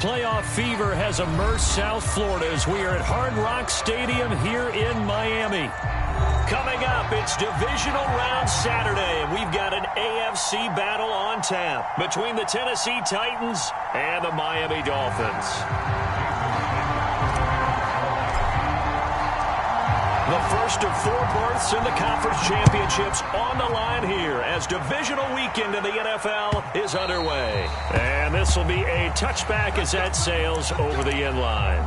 Playoff fever has immersed South Florida as we are at Hard Rock Stadium here in Miami. Coming up, it's divisional round Saturday, and we've got an AFC battle on tap between the Tennessee Titans and the Miami Dolphins. The first of 4 berths in the conference championships on the line here as divisional weekend in the NFL is underway. And this will be a touchback as that sails over the end line.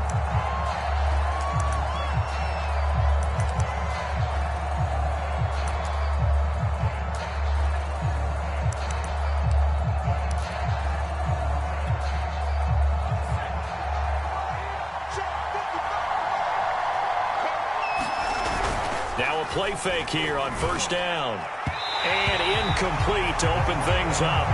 Now a play fake here on first down. And incomplete to open things up.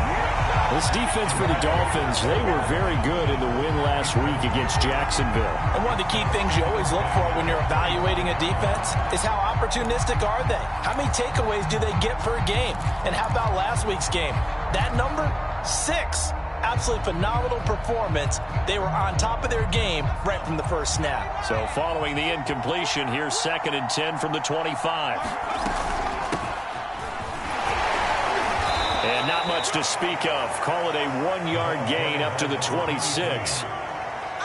This defense for the Dolphins, they were very good in the win last week against Jacksonville. And one of the key things you always look for when you're evaluating a defense is how opportunistic are they? How many takeaways do they get per game? And how about last week's game? That number, 6. Absolutely phenomenal performance. They were on top of their game right from the first snap. So following the incompletion, here's 2nd and 10 from the 25. And not much to speak of. Call it a 1-yard gain up to the 26.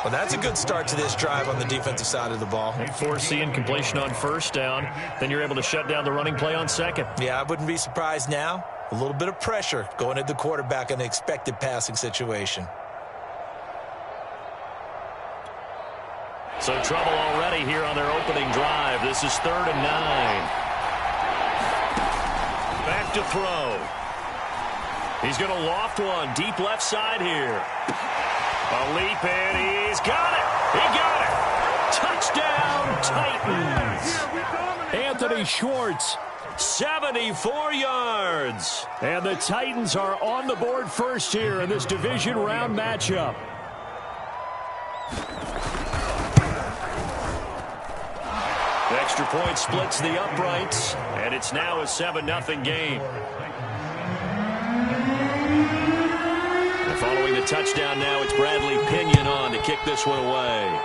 Well, that's a good start to this drive on the defensive side of the ball. They force the incompletion on first down. Then you're able to shut down the running play on second. Yeah, I wouldn't be surprised now. A little bit of pressure going at the quarterback in the expected passing situation. So trouble already here on their opening drive. This is 3rd and 9. Back to throw. He's going to loft one deep left side here. A leap and he's got it. He got it. Touchdown Titans. Anthony Schwartz. 74 yards. And the Titans are on the board first here in this division round matchup. The extra point splits the uprights, and it's now a 7-0 game. And following the touchdown now, it's Bradley Pinion on to kick this one away.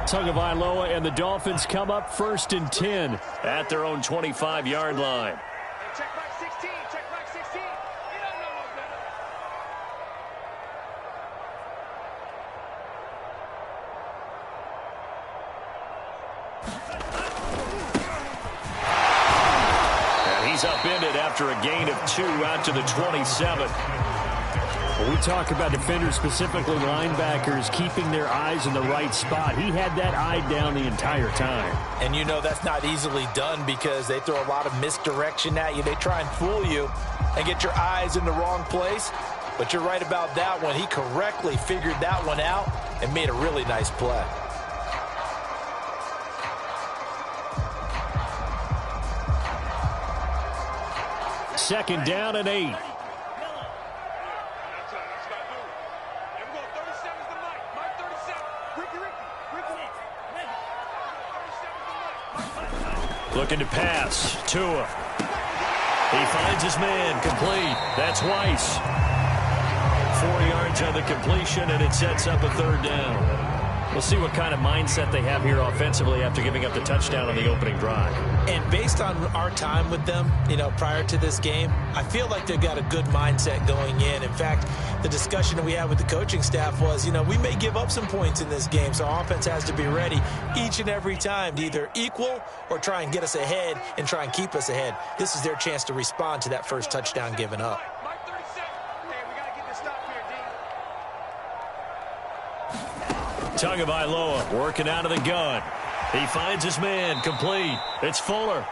Tagovailoa and the Dolphins come up 1st and 10 at their own 25-yard line. Check back 16. Check back 16. You don't know no better. And he's upended after a gain of 2 out to the 27. When we talk about defenders, specifically linebackers, keeping their eyes in the right spot, he had that eye down the entire time. And you know that's not easily done because they throw a lot of misdirection at you. They try and fool you and get your eyes in the wrong place. But you're right about that one. He correctly figured that one out and made a really nice play. Second down and 8. Looking to pass. Tua. He finds his man. Complete. That's Weiss. 4 yards on the completion, and it sets up a 3rd down. We'll see what kind of mindset they have here offensively after giving up the touchdown on the opening drive. And based on our time with them, prior to this game, I feel like they've got a good mindset going in. In fact, the discussion that we had with the coaching staff was, we may give up some points in this game, so our offense has to be ready each and every time to either equal or try and get us ahead and try and keep us ahead. This is their chance to respond to that first touchdown given up. Tagovailoa working out of the gun. He finds his man. Complete. It's Fuller.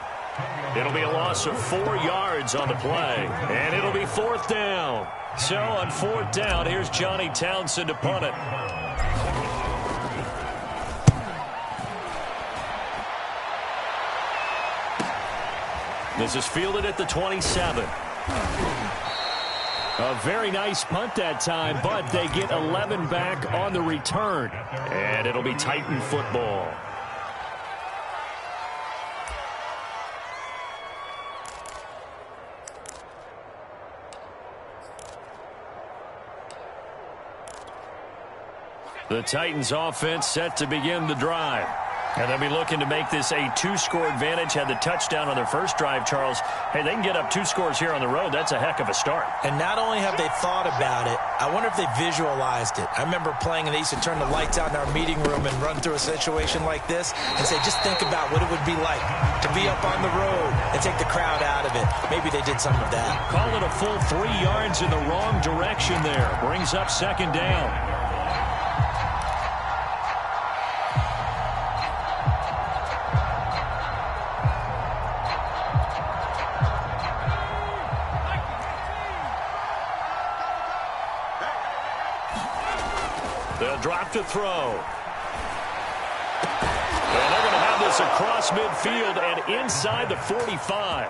It'll be a loss of 4 yards on the play. And it'll be 4th down. So on 4th down, here's Johnny Townsend to punt it. This is fielded at the 27. A very nice punt that time, but they get 11 back on the return. And it'll be Titan football. The Titans offense set to begin the drive. And they'll be looking to make this a 2-score advantage. Had the touchdown on their first drive, Charles. Hey, they can get up 2 scores here on the road. That's a heck of a start. And not only have they thought about it, I wonder if they visualized it. I remember playing and they used to turn the lights out in our meeting room and run through a situation like this and say, just think about what it would be like to be up on the road and take the crowd out of it. Maybe they did some of that. Call it a full 3 yards in the wrong direction there. Brings up 2nd down. They'll drop to throw. And they're going to have this across midfield and inside the 45.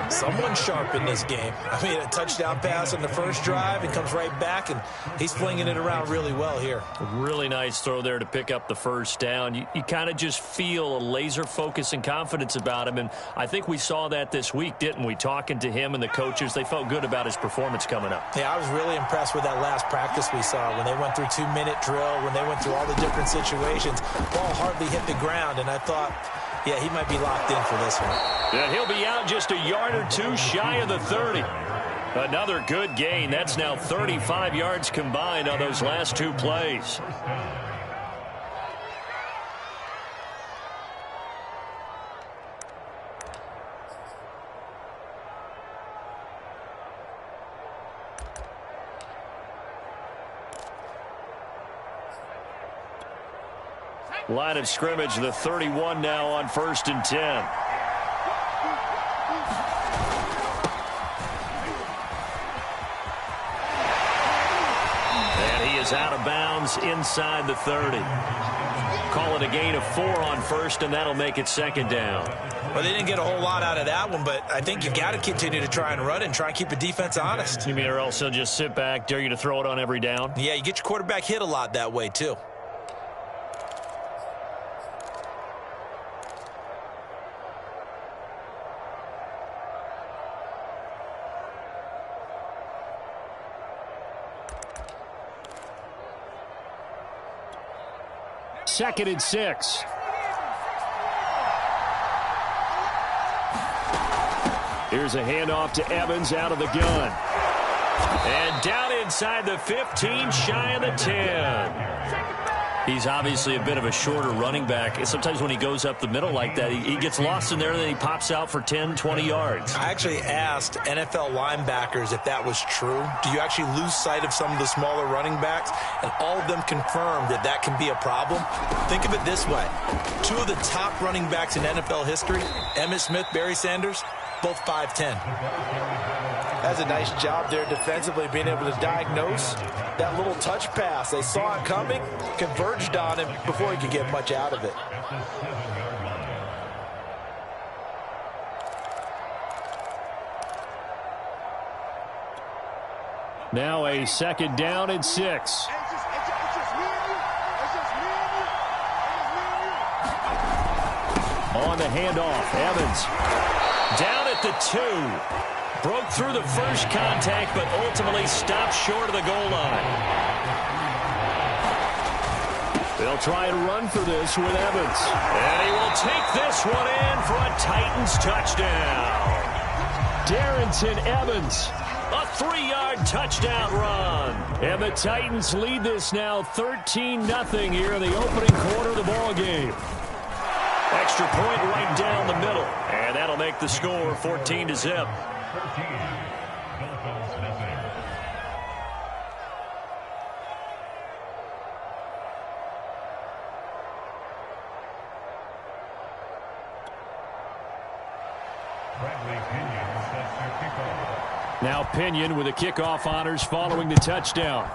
Someone sharp in this game. I mean, a touchdown pass on the first drive and comes right back, and he's flinging it around really well here. Really nice throw there to pick up the first down. You kind of just feel a laser focus and confidence about him, and I think we saw that this week, didn't we? Talking to him and the coaches, they felt good about his performance coming up. Yeah, I was really impressed with that last practice we saw when they went through 2-minute drill, when they went through all the different situations. Ball hardly hit the ground, and I thought, yeah, he might be locked in for this one. And he'll be out just a yard or 2 shy of the 30. Another good gain. That's now 35 yards combined on those last 2 plays. Line of scrimmage, the 31 now on 1st and 10. And he is out of bounds inside the 30. Call it a gain of 4 on 1st, and that'll make it 2nd down. Well, they didn't get a whole lot out of that one, but I think you've got to continue to try and run and try and keep the defense honest. You mean or else they'll just sit back, dare you to throw it on every down? Yeah, you get your quarterback hit a lot that way, too. Second and 6. Here's a handoff to Evans out of the gun. And down inside the 15, shy of the 10. He's obviously a bit of a shorter running back. Sometimes when he goes up the middle like that, he gets lost in there, and then he pops out for 10, 20 yards. I actually asked NFL linebackers if that was true. Do you actually lose sight of some of the smaller running backs? And all of them confirmed that that can be a problem. Think of it this way. 2 of the top running backs in NFL history, Emmitt Smith, Barry Sanders, both 5'10". That's a nice job there defensively, being able to diagnose that little touch pass. They saw it coming, converged on him before he could get much out of it. Now a 2nd down and 6. On the handoff, Evans down at the 2. Broke through the first contact, but ultimately stopped short of the goal line. They'll try and run for this with Evans. And he will take this one in for a Titans touchdown. Darrington Evans, a 3-yard touchdown run. And the Titans lead this now 13-0 here in the opening quarter of the ball game. Extra point right down the middle. And that'll make the score 14-0. Now Pinion with the kickoff honors following the touchdown.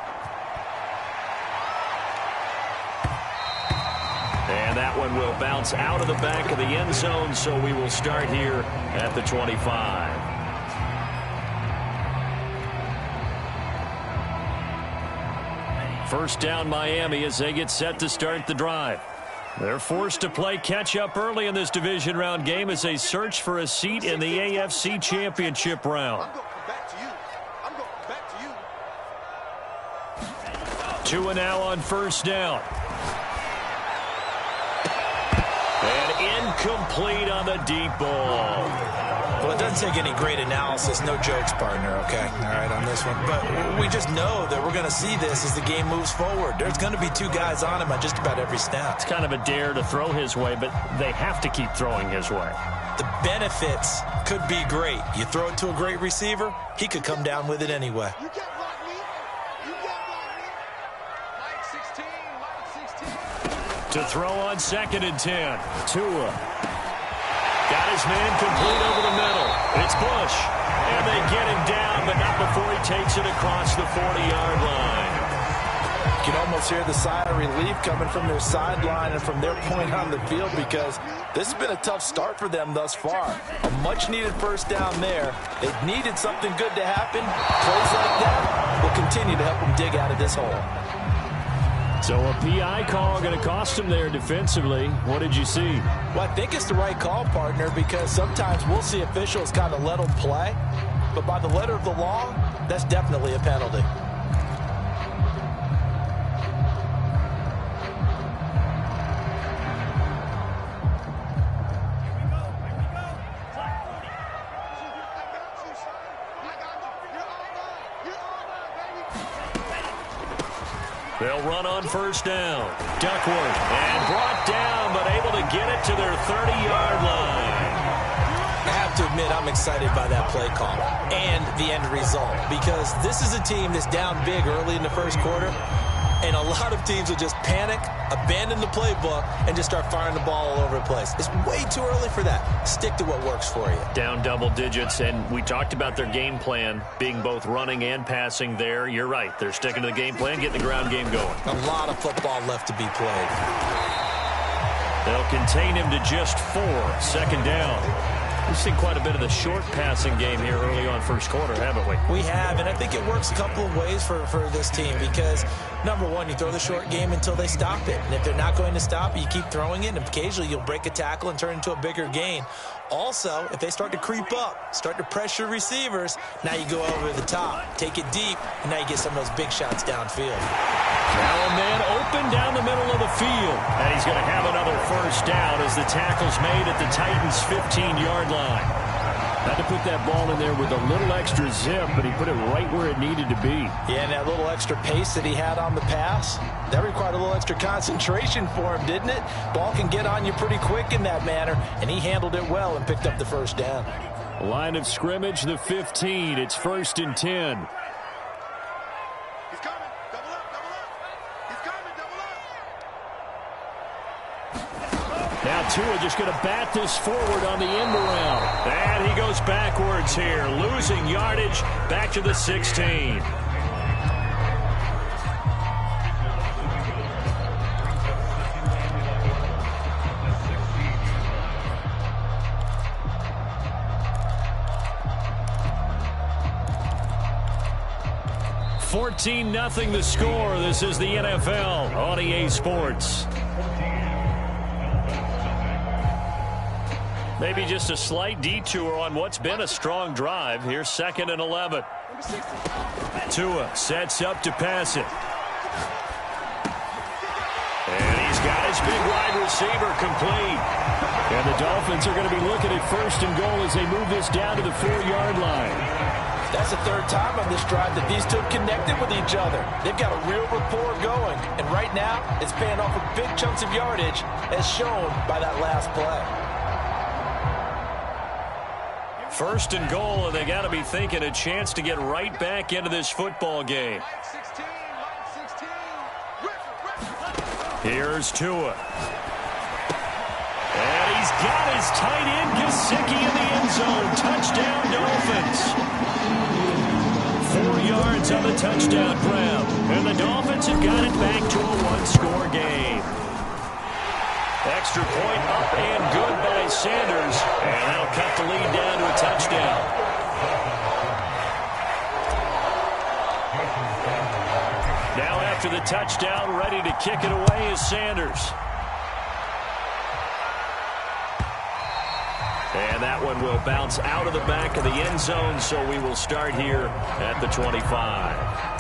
And that one will bounce out of the back of the end zone, so we will start here at the 25. First down Miami as they get set to start the drive. They're forced to play catch-up early in this division round game as they search for a seat in the AFC Championship round. Tua now on first down. And incomplete on the deep ball. Well, it doesn't take any great analysis. No jokes, partner, okay? All right, on this one. But we just know that we're going to see this as the game moves forward. There's going to be two guys on him on just about every snap. It's kind of a dare to throw his way, but they have to keep throwing his way. The benefits could be great. You throw it to a great receiver, he could come down with it anyway. You can't block me. You can't block me. Mike 16. To throw on 2nd and 10. Tua. Got his man complete over the middle. It's Bush. And they get him down, but not before he takes it across the 40-yard line. You can almost hear the sigh of relief coming from their sideline and from their point on the field, because this has been a tough start for them thus far. A much-needed first down there. They've needed something good to happen. Plays like that will continue to help them dig out of this hole. So a PI call going to cost him there defensively. What did you see? Well, I think it's the right call, partner, because sometimes we'll see officials kind of let them play. But by the letter of the law, that's definitely a penalty. They'll run on first down. Duckworth, and brought down, but able to get it to their 30-yard line. I have to admit, I'm excited by that play call and the end result, because this is a team that's down big early in the first quarter, and a lot of teams will just panic, abandon the playbook, and just start firing the ball all over the place. It's way too early for that. Stick to what works for you. Down double digits, and we talked about their game plan being both running and passing there. You're right. They're sticking to the game plan, getting the ground game going. A lot of football left to be played. They'll contain him to just 4. 2nd down. We've seen quite a bit of the short passing game here early on first quarter, haven't we? We have, and I think it works a couple of ways for this team, because, number one, you throw the short game until they stop it. And if they're not going to stop it, you keep throwing it, and occasionally you'll break a tackle and turn it into a bigger gain. Also, if they start to creep up, start to pressure receivers, now you go over the top, take it deep, and now you get some of those big shots downfield. Now a man open down the middle of the field. And he's going to have another first down as the tackle's made at the Titans' 15-yard line. Had to put that ball in there with a little extra zip, but he put it right where it needed to be. Yeah, and that little extra pace that he had on the pass, that required a little extra concentration for him, didn't it? Ball can get on you pretty quick in that manner, and he handled it well and picked up the first down. Line of scrimmage, the 15. It's 1st and 10. He's coming. Double up, double up. He's coming, double up. Now Tua just going to bat this forward on the end around. And he goes backwards here, losing yardage back to the 16. $14-0 the score. This is the NFL on EA Sports. Maybe just a slight detour on what's been a strong drive. Here's 2nd and 11. Tua sets up to pass it. And he's got his big wide receiver complete. And the Dolphins are going to be looking at 1st and goal as they move this down to the 4-yard line. That's the 3rd time on this drive that these two have connected with each other. They've got a real rapport going. And right now, it's paying off with big chunks of yardage, as shown by that last play. 1st and goal, and they got to be thinking a chance to get right back into this football game. Here's Tua. And he's got his tight end, Gesicki, in the end zone. Touchdown, Dolphins. 4 yards on the touchdown grab. And the Dolphins have got it back to a 1-score game. Extra point up and good by Sanders. And that'll cut the lead down to a touchdown. Now after after the touchdown. Ready to kick it away is Sanders. And that one will bounce out of the back of the end zone, so we will start here at the 25.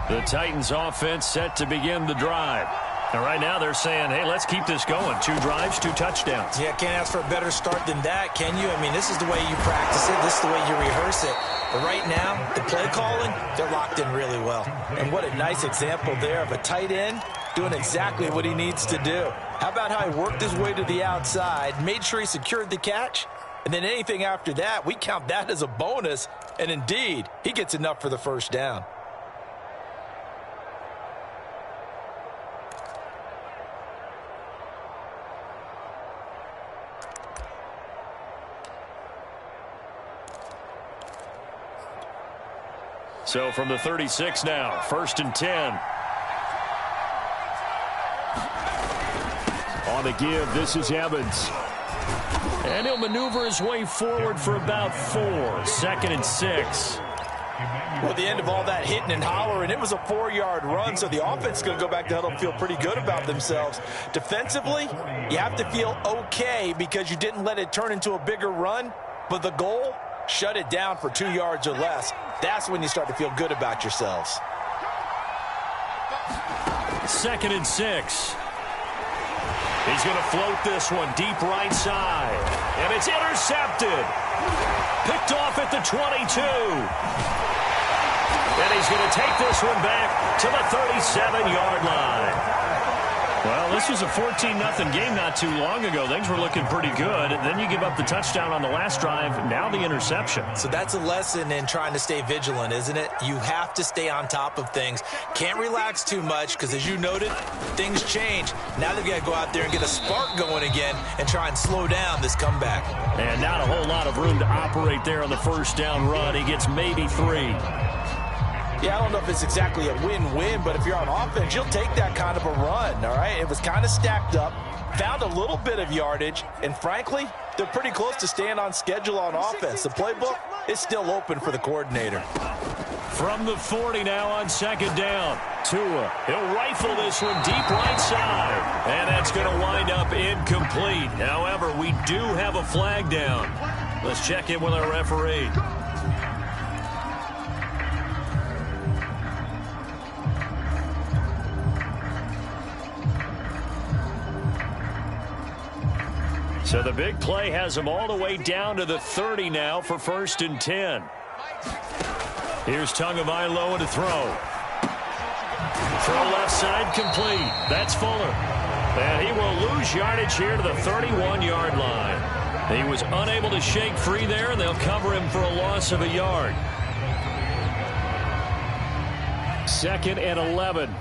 The Titans offense set to begin the drive. And right now they're saying, hey, let's keep this going. 2 drives, 2 touchdowns. Yeah, can't ask for a better start than that, can you? I mean, this is the way you practice it. This is the way you rehearse it. But right now, the play calling, they're locked in really well. And what a nice example there of a tight end doing exactly what he needs to do. How about how he worked his way to the outside, made sure he secured the catch, and then anything after that, we count that as a bonus. And indeed, he gets enough for the first down. So from the 36 now, 1st and 10. On the give, this is Evans. And he'll maneuver his way forward for about 4. 2nd and 6. Well, at the end of all that hitting and hollering, it was a 4-yard run, so the offense is going to go back to huddle and feel pretty good about themselves. Defensively, you have to feel okay because you didn't let it turn into a bigger run, but the goal, shut it down for 2 yards or less. That's when you start to feel good about yourselves. 2nd and 6. He's going to float this one deep right side. And it's intercepted. Picked off at the 22. And he's going to take this one back to the 37-yard line. Well, this was a 14-0 game not too long ago. Things were looking pretty good. And then you give up the touchdown on the last drive. Now the interception. So that's a lesson in trying to stay vigilant, isn't it? You have to stay on top of things. Can't relax too much because, as you noted, things change. Now they've got to go out there and get a spark going again and try and slow down this comeback. And not a whole lot of room to operate there on the first down run. He gets maybe 3. Yeah, I don't know if it's exactly a win-win, but if you're on offense, you'll take that kind of a run, all right? It was kind of stacked up, found a little bit of yardage, and frankly, they're pretty close to staying on schedule on offense. The playbook is still open for the coordinator. From the 40 now on 2nd down. Tua, he'll rifle this one deep right side, and that's going to wind up incomplete. However, we do have a flag down. Let's check in with our referee. So the big play has them all the way down to the 30 now for 1st and 10. Here's Tagovailoa to throw. Throw left side complete. That's Fuller. And he will lose yardage here to the 31-yard line. He was unable to shake free there, and they'll cover him for a loss of a yard. 2nd and 11.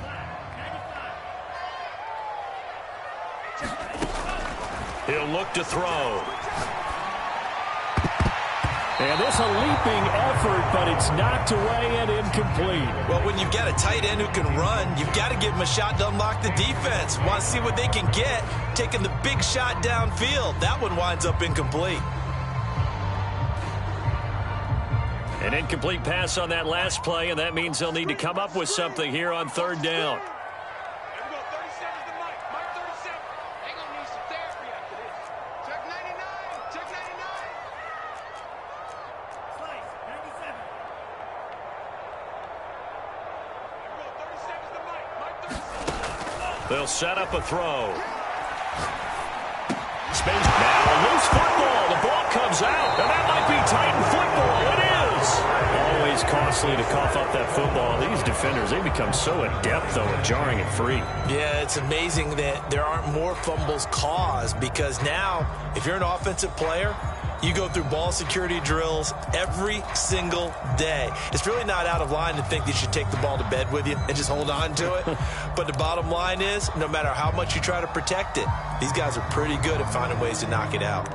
He'll look to throw. And this a leaping effort, but it's knocked away and incomplete. Well, when you've got a tight end who can run, you've got to give him a shot to unlock the defense. Want to see what they can get, taking the big shot downfield. That one winds up incomplete. An incomplete pass on that last play, and that means they'll need to come up with something here on 3rd down. They'll set up a throw. Space now, a loose football. The ball comes out, and that might be Titan football. It is. Always costly to cough up that football. These defenders, they become so adept, though, at jarring it free. Yeah, it's amazing that there aren't more fumbles caused because now, if you're an offensive player, you go through ball security drills every single day. It's really not out of line to think that you should take the ball to bed with you and just hold on to it. But the bottom line is, no matter how much you try to protect it, these guys are pretty good at finding ways to knock it out.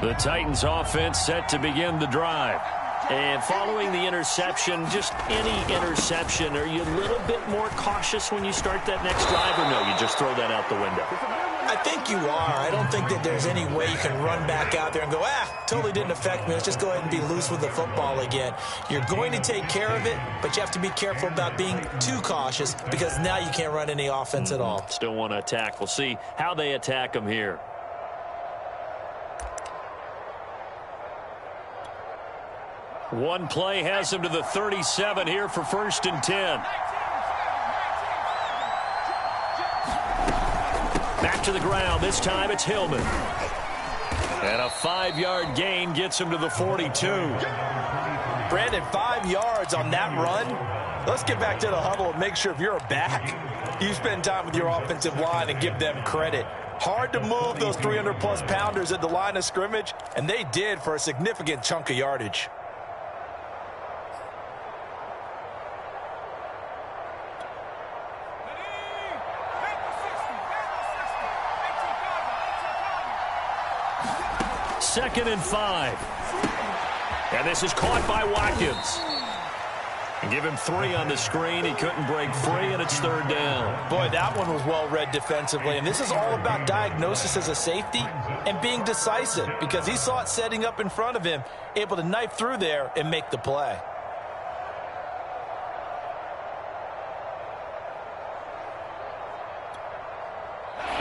The Titans offense set to begin the drive. And following the interception, just any interception, are you a little bit more cautious when you start that next drive, or no, you just throw that out the window? I think you are. I don't think that there's any way you can run back out there and go, totally didn't affect me. Let's just go ahead and be loose with the football again. You're going to take care of it, but you have to be careful about being too cautious because now you can't run any offense at all. Still want to attack. We'll see how they attack them here. One play has him to the 37 here for 1st and 10. Back to the ground. This time it's Hillman. And a 5-yard gain gets him to the 42. Brandon, 5 yards on that run. Let's get back to the huddle and make sure if you're a back, you spend time with your offensive line and give them credit. Hard to move those 300-plus pounders at the line of scrimmage, and they did for a significant chunk of yardage. Second and 5. And this is caught by Watkins. And give him 3 on the screen. He couldn't break free, and it's 3rd down. Boy, that one was well read defensively. And this is all about diagnosis as a safety and being decisive because he saw it setting up in front of him, able to knife through there and make the play.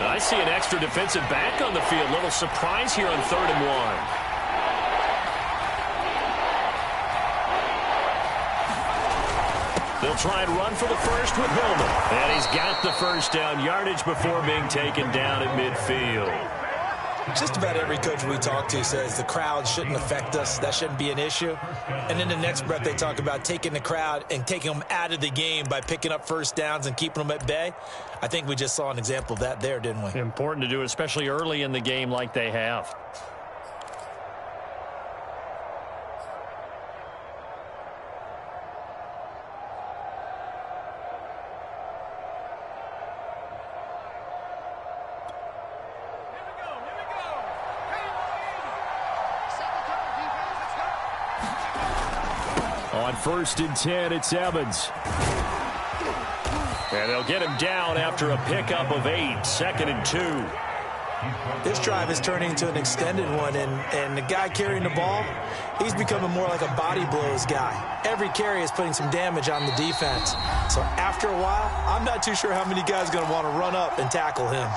I see an extra defensive back on the field. Little surprise here on 3rd and 1. They'll try and run for the first with Hillman. And he's got the first down yardage before being taken down at midfield. Just about every coach we talk to says the crowd shouldn't affect us. That shouldn't be an issue. And in the next breath, they talk about taking the crowd and taking them out of the game by picking up first downs and keeping them at bay. I think we just saw an example of that there, didn't we? Important to do, especially early in the game like they have. On 1st and 10, it's Evans. And they'll get him down after a pickup of 8, 2nd and 2. This drive is turning into an extended one, and the guy carrying the ball, he's becoming more like a body blows guy. Every carry is putting some damage on the defense. So after a while, I'm not too sure how many guys are going to want to run up and tackle him.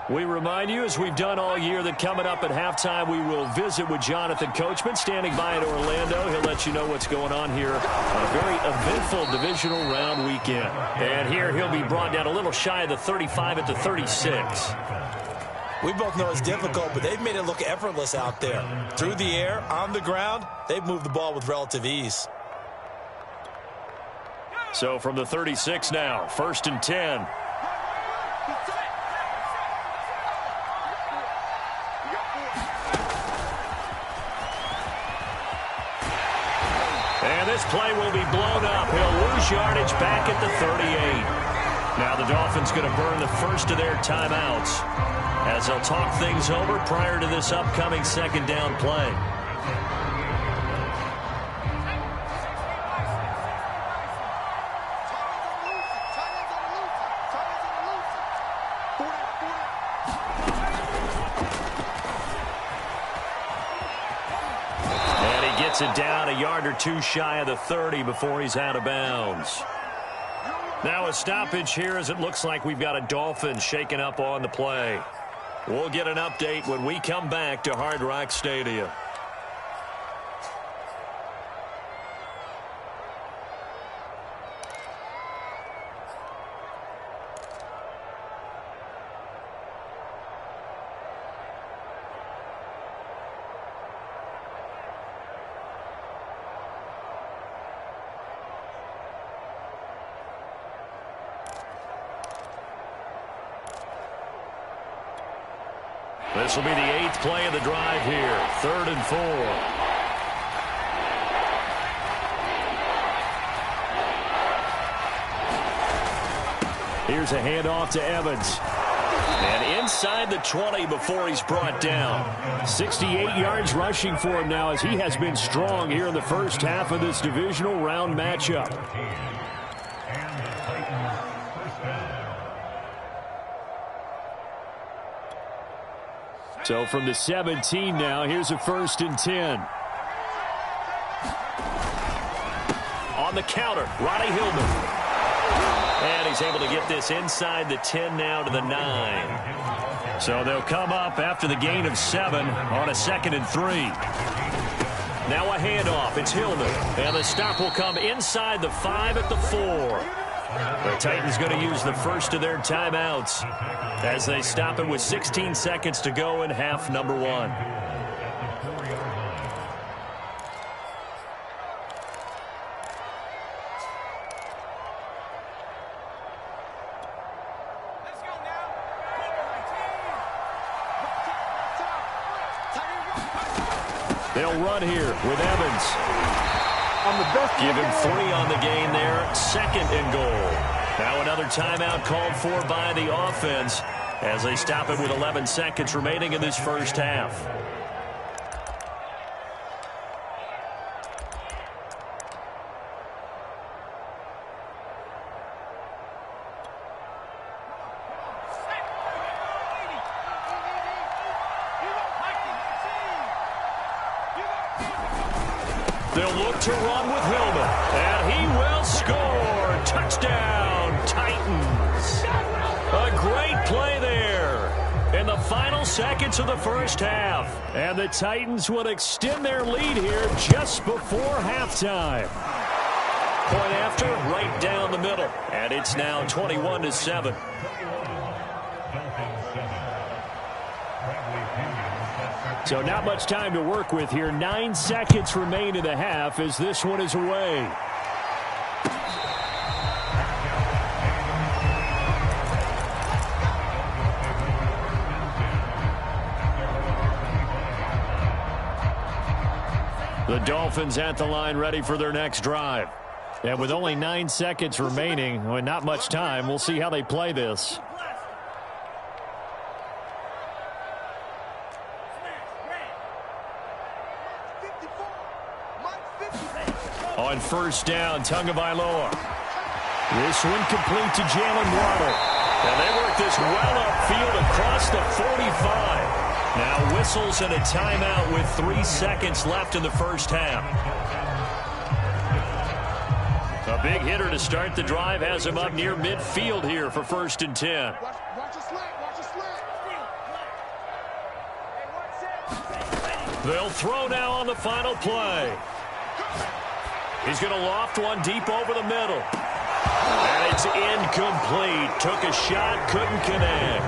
We remind you, as we've done all year, that coming up at halftime, we will visit with Jonathan Coachman, standing by in Orlando. He'll let you know what's going on here on a very eventful divisional round weekend. And here he'll be brought down a little shy of the 35 at the 36. We both know it's difficult, but they've made it look effortless out there. Through the air, on the ground, they've moved the ball with relative ease. So from the 36 now, 1st and 10. And this play will be blown up. He'll lose yardage back at the 38. Now the Dolphins going to burn the first of their timeouts as they'll talk things over prior to this upcoming 2nd down play. It down a yard or 2 shy of the 30 before he's out of bounds. Now a stoppage here as it looks like we've got a Dolphin shaken up on the play. We'll get an update when we come back to Hard Rock Stadium. This will be the 8th play of the drive here. 3rd and 4. Here's a handoff to Evans. And inside the 20 before he's brought down. 68 yards rushing for him now as he has been strong here in the first half of this divisional round matchup. So from the 17 now, here's a 1st and 10. On the counter, Ronnie Hillman. And he's able to get this inside the 10 now to the 9. So they'll come up after the gain of 7 on a 2nd and 3. Now a handoff. It's Hillman. And the stop will come inside the 5 at the 4. The Titans going to use the first of their timeouts as they stop it with 16 seconds to go in half number 1. They'll run here with Evans. Give him 3 on the gain there. 2nd and goal. Now another timeout called for by the offense as they stop it with 11 seconds remaining in this first half. They'll look to run with Hillman, and he will score. Touchdown, Titans. A great play there in the final seconds of the first half. And the Titans will extend their lead here just before halftime. Point after, right down the middle. And it's now 21-7. So not much time to work with here. 9 seconds remain in the half as this one is away. The Dolphins at the line ready for their next drive. And with only 9 seconds remaining, well, not much time, we'll see how they play this. On first down, Tagovailoa. This one complete to Jalen Waddle. And they work this well upfield across the 45. Now whistles and a timeout with 3 seconds left in the first half. A big hitter to start the drive has him up near midfield here for 1st and 10. Watch a slant. Watch a slant. They'll throw now on the final play. He's going to loft one deep over the middle. And it's incomplete. Took a shot, couldn't connect.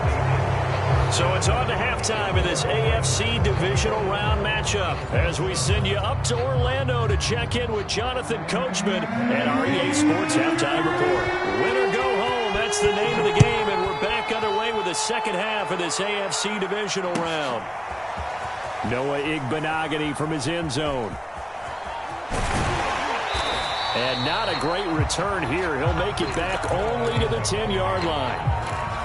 So it's on to halftime in this AFC divisional round matchup as we send you up to Orlando to check in with Jonathan Coachman and our EA Sports Halftime Report. Win or go home, that's the name of the game, and we're back underway with the second half of this AFC divisional round. Noah Igbenogany from his end zone. And not a great return here. He'll make it back only to the 10-yard line.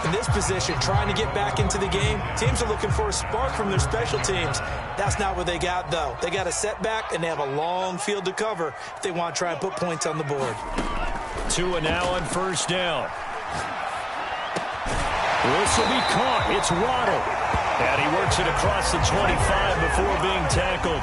In this position, trying to get back into the game, teams are looking for a spark from their special teams. That's not what they got, though. They got a setback, and they have a long field to cover if they want to try and put points on the board. Tua now on first down. This will be caught. It's Waddle. And he works it across the 25 before being tackled.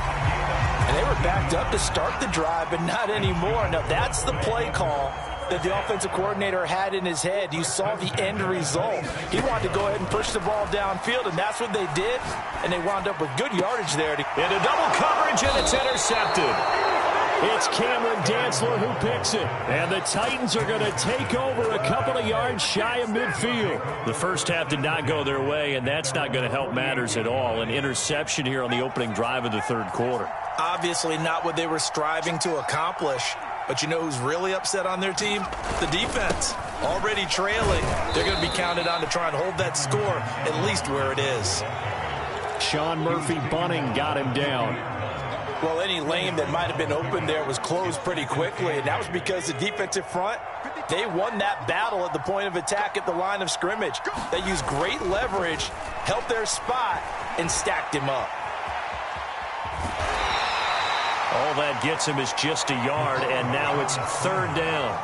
And they were backed up to start the drive, but not anymore. Now, that's the play call that the offensive coordinator had in his head. You saw the end result. He wanted to go ahead and push the ball downfield, and that's what they did, and they wound up with good yardage there. Into double coverage, and it's intercepted. It's Cameron Dantzler who picks it. And the Titans are going to take over a couple of yards shy of midfield. The first half did not go their way, and that's not going to help matters at all. An interception here on the opening drive of the third quarter. Obviously not what they were striving to accomplish. But you know who's really upset on their team? The defense. Already trailing. They're going to be counted on to try and hold that score at least where it is. Sean Murphy Bunting got him down. Well, any lane that might have been open there was closed pretty quickly, and that was because the defensive front, they won that battle at the point of attack at the line of scrimmage. They used great leverage, held their spot, and stacked him up. All that gets him is just a yard, and now it's third down.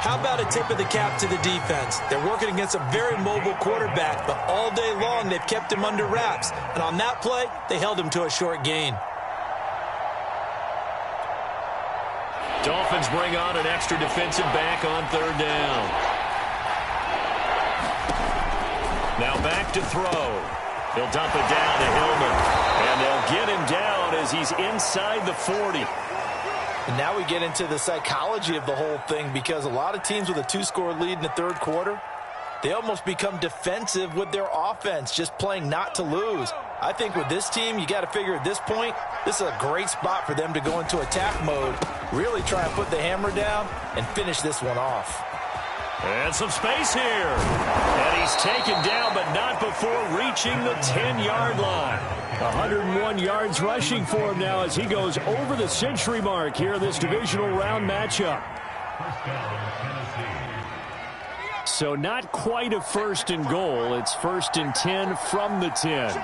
How about a tip of the cap to the defense? They're working against a very mobile quarterback, but all day long they've kept him under wraps. And on that play, they held him to a short gain. Dolphins bring on an extra defensive back on third down. Now back to throw. He'll dump it down to Hillman. And they'll get him down as he's inside the 40. And now we get into the psychology of the whole thing, because a lot of teams with a 2-score lead in the third quarter, they almost become defensive with their offense, just playing not to lose. I think with this team, you got to figure at this point, this is a great spot for them to go into attack mode, really try and put the hammer down and finish this one off. And some space here. And he's taken down, but not before reaching the 10-yard line. 101 yards rushing for him now as he goes over the century mark here in this divisional round matchup. So not quite a 1st and goal. It's 1st and 10 from the 10.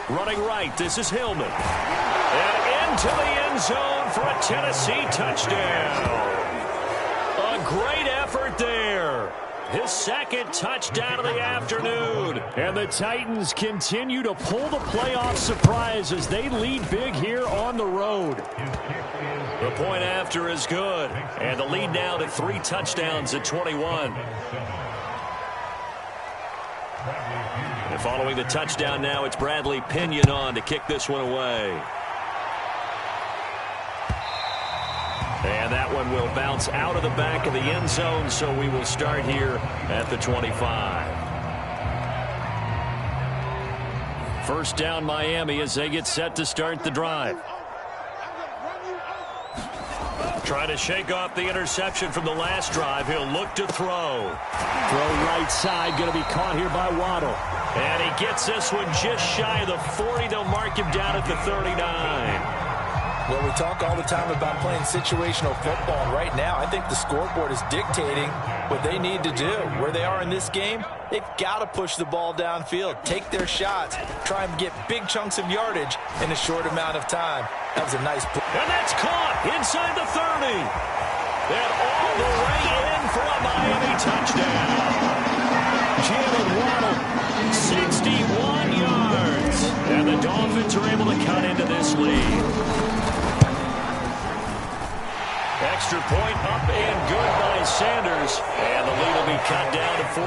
Running right, this is Hillman. And into the end zone for a Tennessee touchdown. A great effort there. His 2nd touchdown of the afternoon. And the Titans continue to pull the playoff surprise as they lead big here on the road. The point after is good. And the lead now to 3 touchdowns at 21. And following the touchdown now, it's Bradley Pinion on to kick this one away. And that one will bounce out of the back of the end zone, so we will start here at the 25. First down Miami as they get set to start the drive. Trying to shake off the interception from the last drive. He'll look to throw. Throw right side, going to be caught here by Waddle. And he gets this one just shy of the 40. They'll mark him down at the 39. Well, we talk all the time about playing situational football, and right now I think the scoreboard is dictating what they need to do. Where they are in this game, they've got to push the ball downfield, take their shots, try and get big chunks of yardage in a short amount of time. That was a nice play. And that's caught inside the 30. And all the way in for a Miami touchdown. Jalen Waddle, 61 yards. And the Dolphins are able to cut into this lead. Extra point up and good by Sanders. And the lead will be cut down to 14.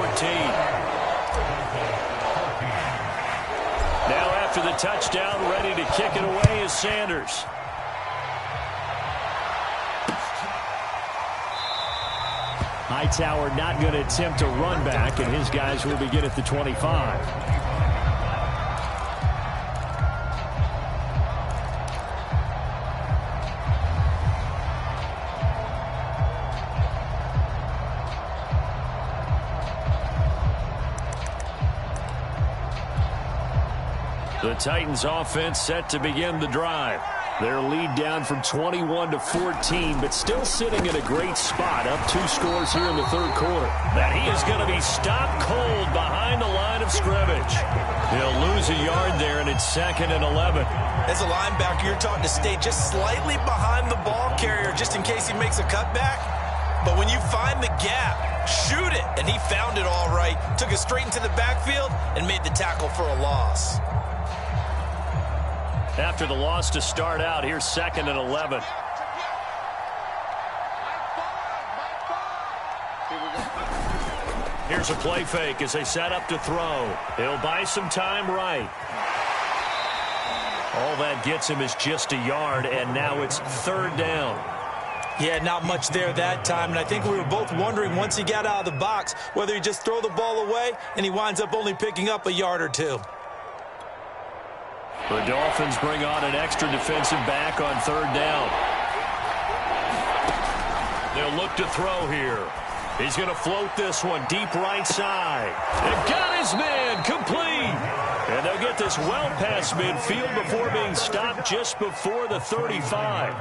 Now after the touchdown, ready to kick it away is Sanders. Hightower not going to attempt a run back, and his guys will begin at the 25. The Titans offense set to begin the drive. Their lead down from 21 to 14, but still sitting in a great spot, up 2 scores here in the third quarter. That he is going to be stopped cold behind the line of scrimmage. He'll lose a yard there, and it's 2nd and 11. As a linebacker, you're taught to stay just slightly behind the ball carrier just in case he makes a cutback. But when you find the gap, shoot it. And he found it all right. Took it straight into the backfield and made the tackle for a loss. After the loss to start out, here's 2nd and 11. Here's a play fake as they set up to throw. He'll buy some time right. All that gets him is just a yard, and now it's 3rd down. Yeah, not much there that time, and I think we were both wondering once he got out of the box whether he just throw the ball away, and he winds up only picking up a yard or 2. The Dolphins bring on an extra defensive back on 3rd down. They'll look to throw here. He's going to float this one deep right side. And got his man complete. And they'll get this well past midfield before being stopped just before the 35.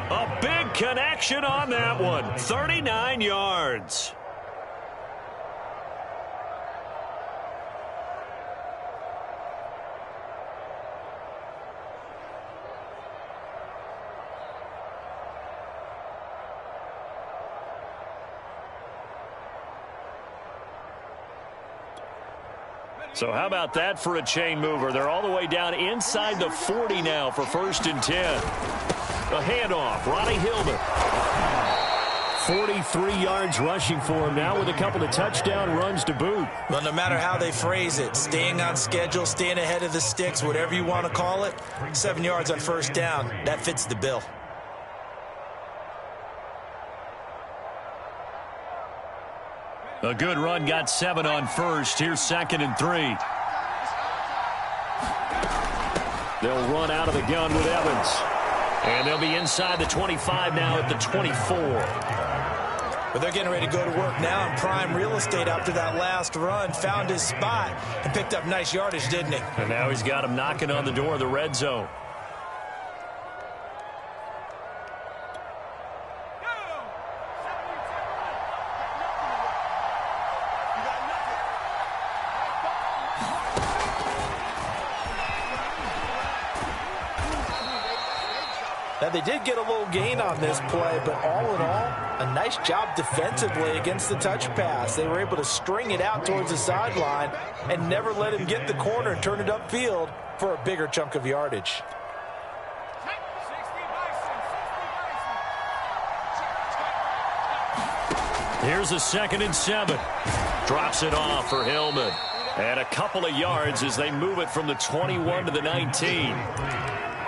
A big connection on that one. 39 yards. So how about that for a chain mover? They're all the way down inside the 40 now for 1st and 10. A handoff, Ronnie Hillman. 43 yards rushing for him now with a couple of touchdown runs to boot. Well, no matter how they phrase it, staying on schedule, staying ahead of the sticks, whatever you want to call it, 7 yards on 1st down, that fits the bill. A good run, got 7 on 1st. Here's 2nd and 3. They'll run out of the gun with Evans. And they'll be inside the 25 now at the 24. But they're getting ready to go to work now in prime real estate after that last run. Found his spot and picked up nice yardage, didn't he? And now he's got him knocking on the door of the red zone. Now, they did get a little gain on this play, but all in all, a nice job defensively against the touch pass. They were able to string it out towards the sideline and never let him get the corner and turn it upfield for a bigger chunk of yardage. Here's a 2nd and 7. Drops it off for Hillman. And a couple of yards as they move it from the 21 to the 19.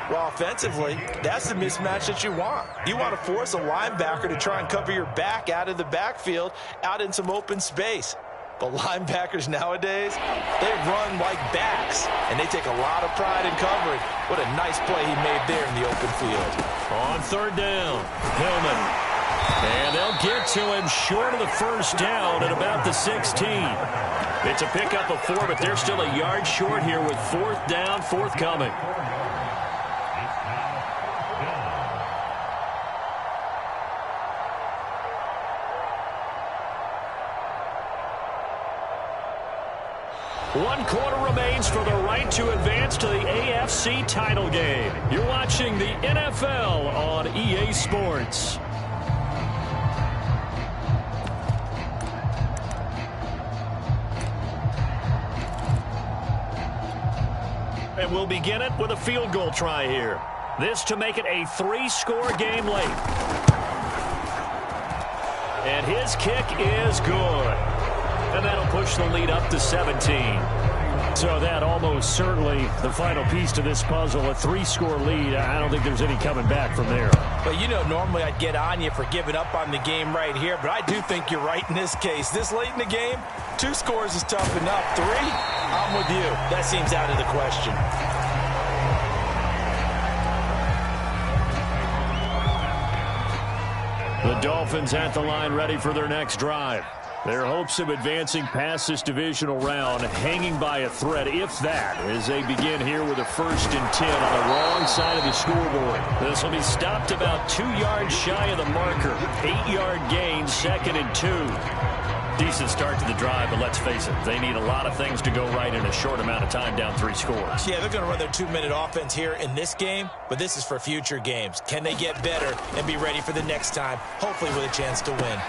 Well, offensively, that's the mismatch that you want. You want to force a linebacker to try and cover your back out of the backfield, out in some open space. But linebackers nowadays, they run like backs, and they take a lot of pride in covering. What a nice play he made there in the open field. On 3rd down, Hillman. And they'll get to him short of the 1st down at about the 16. It's a pickup of 4, but they're still a yard short here with 4th down forthcoming. One quarter remains for the right to advance to the AFC title game. You're watching the NFL on EA Sports. And we'll begin it with a field goal try here. This to make it a 3-score game late. And his kick is good. And that'll push the lead up to 17. So that almost certainly the final piece to this puzzle, a 3-score lead. I don't think there's any coming back from there. But, you know, normally I'd get on you for giving up on the game right here, but I do think you're right in this case. This late in the game, 2 scores is tough enough. 3, I'm with you. That seems out of the question. The Dolphins at the line ready for their next drive. Their hopes of advancing past this divisional round hanging by a thread, if that, as they begin here with a 1st and 10 on the wrong side of the scoreboard. This will be stopped about 2 yards shy of the marker. 8-yard gain, 2nd and 2. Decent start to the drive, but let's face it, they need a lot of things to go right in a short amount of time down 3 scores. Yeah, they're going to run their 2-minute offense here in this game, but this is for future games. Can they get better and be ready for the next time, hopefully with a chance to win?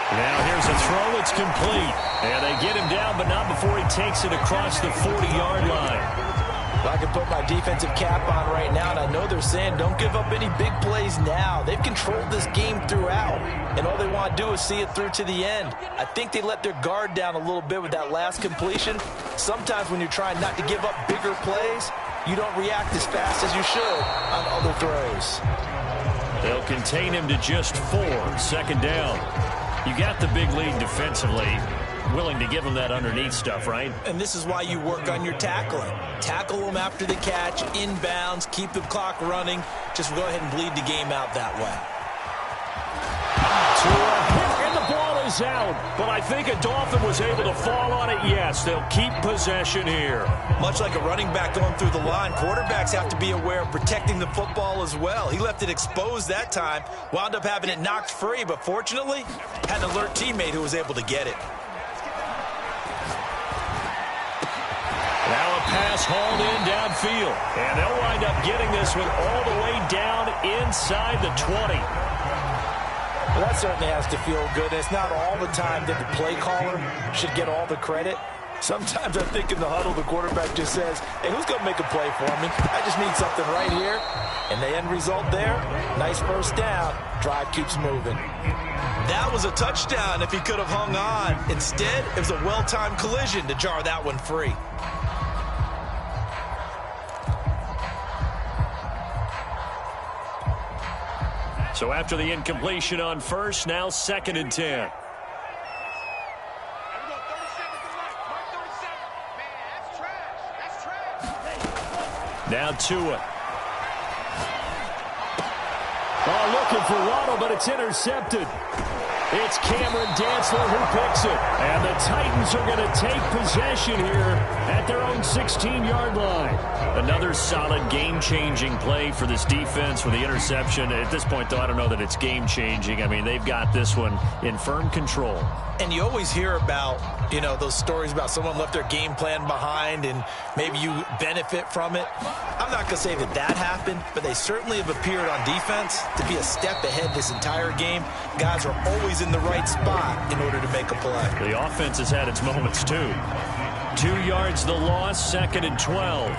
Now here's a throw. It's complete. And they get him down, but not before he takes it across the 40-yard line. Well, I can put my defensive cap on right now, and I know they're saying don't give up any big plays now. They've controlled this game throughout, and all they want to do is see it through to the end. I think they let their guard down a little bit with that last completion. Sometimes when you're trying not to give up bigger plays, you don't react as fast as you should on other throws. They'll contain him to just 4, 2nd down. You got the big lead defensively, willing to give him that underneath stuff, right? And this is why you work on your tackling. Tackle them after the catch, inbounds, keep the clock running. Just go ahead and bleed the game out that way. To a hit, and the ball is is out, but I think a Dolphin was able to fall on it. Yes, they'll keep possession here. Much like a running back going through the line, quarterbacks have to be aware of protecting the football as well. He left it exposed that time, wound up having it knocked free, but fortunately, had an alert teammate who was able to get it. Now a pass hauled in downfield, and they'll wind up getting this one all the way down inside the 20. Well, that certainly has to feel good. It's not all the time that the play caller should get all the credit. Sometimes I think in the huddle, the quarterback just says, hey, who's going to make a play for me? I just need something right here. And the end result there, nice first down. Drive keeps moving. That was a touchdown if he could have hung on. Instead, it was a well-timed collision to jar that one free. So after the incompletion on first, now 2nd and 10. Now Tua. Oh, looking for Waddle, but it's intercepted. It's Cameron Dantzler who picks it. And the Titans are going to take possession here at their own 16-yard line. Another solid game-changing play for this defense with the interception. At this point, though, I don't know that it's game-changing. I mean, they've got this one in firm control. And you always hear about, you know, those stories about someone left their game plan behind and maybe you benefit from it. I'm not going to say that that happened, but they certainly have appeared on defense to be a step ahead this entire game. Guys are always in the right spot in order to make a play. The offense has had its moments, too. 2 yards the loss, 2nd and 12.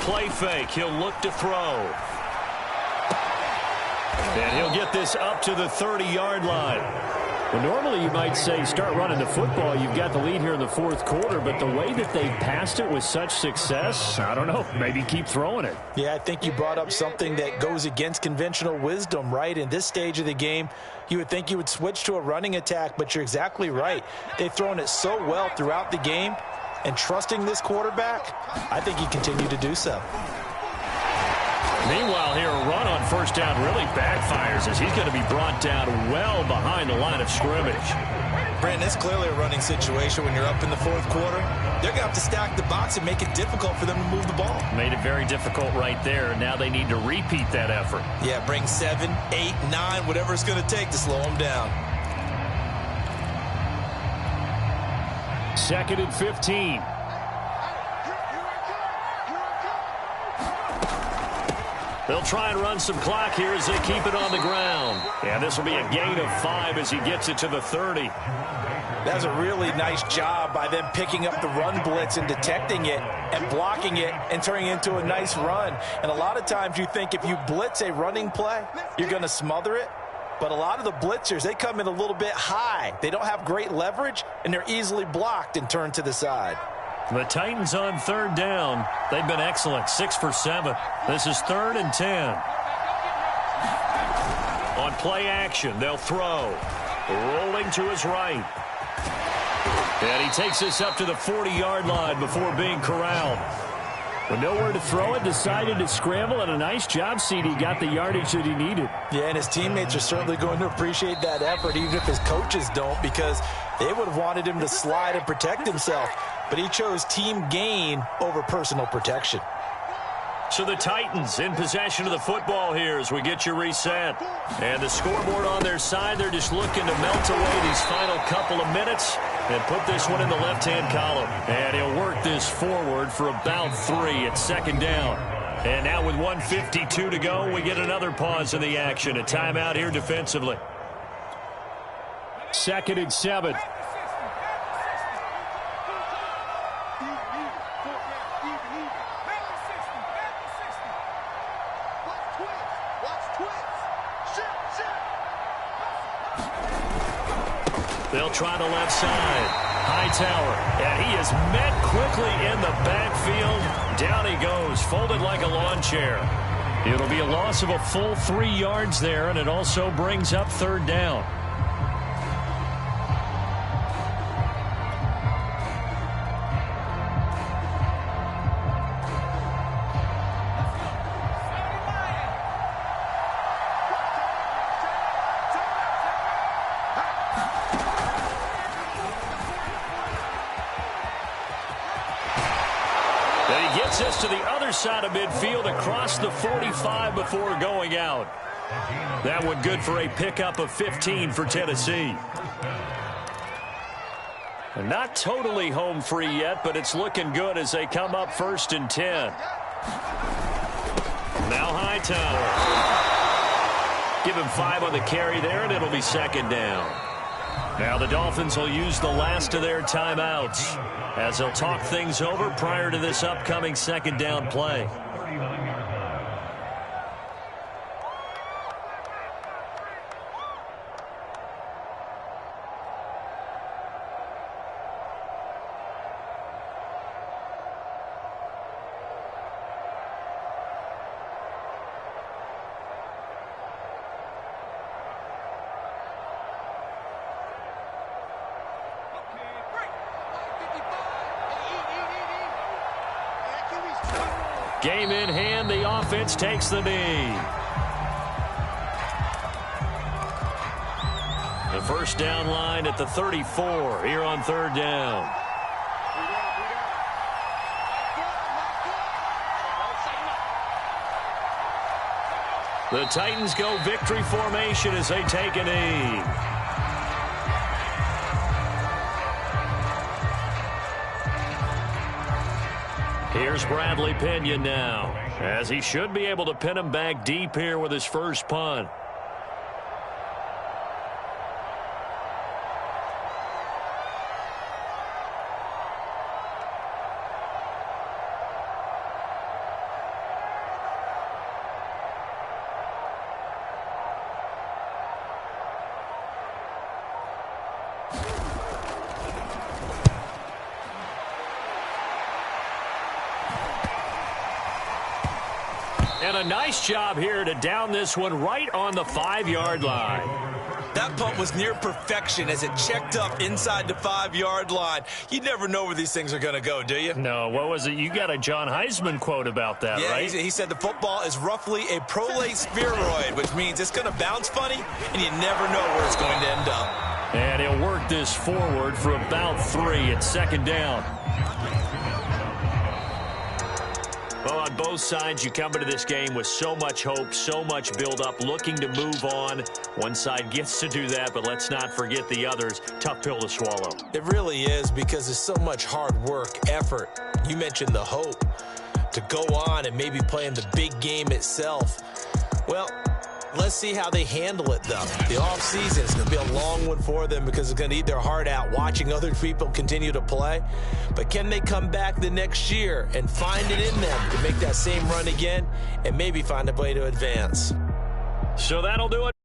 Play fake. He'll look to throw. And he'll get this up to the 30-yard line. Well, normally you might say start running the football. You've got the lead here in the 4th quarter, but the way that they've passed it with such success, I don't know, maybe keep throwing it. Yeah, I think you brought up something that goes against conventional wisdom, right? In this stage of the game, you would think you would switch to a running attack, but you're exactly right. They've thrown it so well throughout the game. And trusting this quarterback, I think he continued to do so. Meanwhile, here a run on first down really backfires as he's going to be brought down well behind the line of scrimmage. Brandon, it's clearly a running situation when you're up in the 4th quarter. They're going to have to stack the box and make it difficult for them to move the ball. Made it very difficult right there. Now they need to repeat that effort. Yeah, bring 7, 8, 9, whatever it's going to take to slow them down. 2nd and 15. They'll try and run some clock here as they keep it on the ground. And this will be a gain of 5 as he gets it to the 30. That's a really nice job by them picking up the run blitz and detecting it and blocking it and turning it into a nice run. And a lot of times you think if you blitz a running play, you're going to smother it. But a lot of the blitzers, they come in a little bit high. They don't have great leverage, and they're easily blocked and turned to the side. The Titans on 3rd down. They've been excellent, 6 for 7. This is 3rd and 10. On play action, they'll throw. Rolling to his right. And he takes this up to the 40-yard line before being corralled. With nowhere to throw it, decided to scramble, and a nice job, CD. Got the yardage that he needed. Yeah, and his teammates are certainly going to appreciate that effort, even if his coaches don't, because they would have wanted him to slide and protect himself. But he chose team gain over personal protection. So the Titans in possession of the football here as we get you reset. And the scoreboard on their side, they're just looking to melt away these final couple of minutes and put this one in the left-hand column. And he'll work this forward for about 3 at 2nd down. And now with 1:52 to go, we get another pause in the action. A timeout here defensively. 2nd and 7. They'll try the left side. Hightower, and he is met quickly in the backfield. Down he goes, folded like a lawn chair. It'll be a loss of a full 3 yards there, and it also brings up third down. Gets us to the other side of midfield across the 45 before going out. That one good for a pickup of 15 for Tennessee. Not totally home free yet, but it's looking good as they come up 1st and 10. Now Hightower. Give him 5 on the carry there, and it'll be 2nd down. Now the Dolphins will use the last of their timeouts as they'll talk things over prior to this upcoming 2nd down play. Game in hand, the offense takes the knee. The first down line at the 34 here on 3rd down. The Titans go victory formation as they take a knee. Here's Bradley Pinion now, as he should be able to pin him back deep here with his first punt. And a nice job here to down this one right on the 5-yard line. That punt was near perfection as it checked up inside the 5-yard line. You never know where these things are going to go, do you? No, what was it? You got a John Heisman quote about that, right? He said the football is roughly a prolate spheroid, which means it's going to bounce funny, and you never know where it's going to end up. And he'll work this forward for about 3 at 2nd down. Well, on both sides, you come into this game with so much hope, so much build-up, looking to move on. One side gets to do that, but let's not forget the others. Tough pill to swallow. It really is, because there's so much hard work, effort. You mentioned the hope to go on and maybe play in the big game itself. Well, let's see how they handle it, though. The offseason is going to be a long one for them because it's going to eat their heart out watching other people continue to play. But can they come back the next year and find it in them to make that same run again and maybe find a way to advance? So that'll do it.